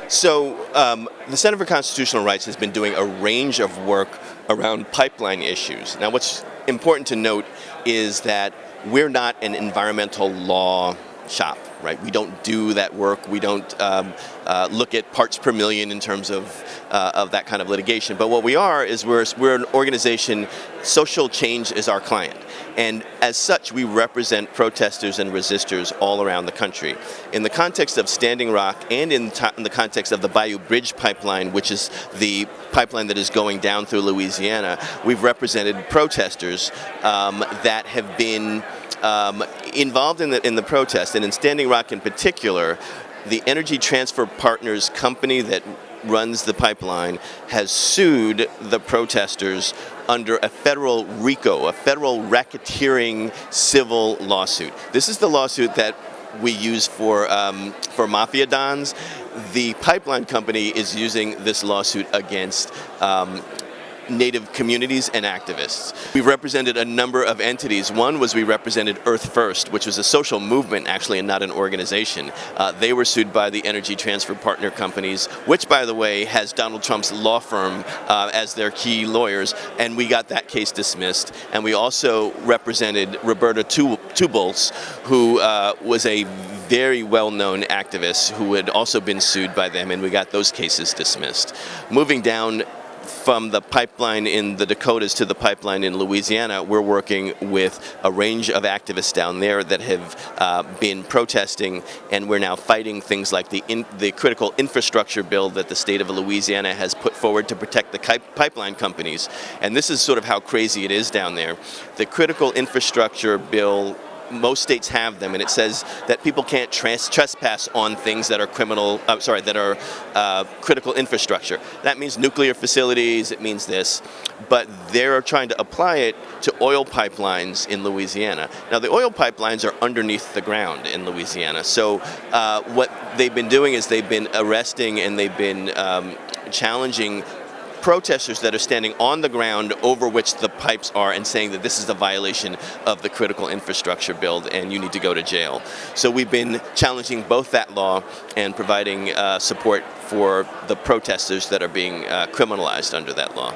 The Center for Constitutional Rights has been doing a range of work around pipeline issues. Now, what's important to note is that we're not an environmental law shop, right? We don't do that work. We don't look at parts per million in terms of that kind of litigation. But what we are is we're an organization. Social change is our client. And as such, we represent protesters and resistors all around the country. In the context of Standing Rock and in the context of the Bayou Bridge pipeline, which is the pipeline that is going down through Louisiana, we've represented protesters that have been involved in the protest. And in Standing Rock in particular, the Energy Transfer Partners company that runs the pipeline has sued the protesters under a federal RICO, a federal racketeering civil lawsuit. This is the lawsuit that we use for mafia dons. The pipeline company is using this lawsuit against Native communities and activists. We've represented a number of entities. One was we represented Earth First, which was a social movement actually and not an organization. They were sued by the Energy Transfer Partner companies, which by the way has Donald Trump's law firm as their key lawyers, and we got that case dismissed. And we also represented Roberta Tubolz, who was a very well-known activist who had also been sued by them, and we got those cases dismissed. Moving down from the pipeline in the Dakotas to the pipeline in Louisiana, we're working with a range of activists down there that have been protesting, and we're now fighting things like the critical infrastructure bill that the state of Louisiana has put forward to protect the pipeline companies. And this is sort of how crazy it is down there. The critical infrastructure bill, most states have them, and it says that people can't trespass on things that are critical infrastructure. That means nuclear facilities, it means this, but they're trying to apply it to oil pipelines in Louisiana. Now, the oil pipelines are underneath the ground in Louisiana, so what they've been doing is they've been arresting and they've been challenging protesters that are standing on the ground over which the pipes are and saying that this is a violation of the critical infrastructure bill and you need to go to jail. So we've been challenging both that law and providing support for the protesters that are being criminalized under that law.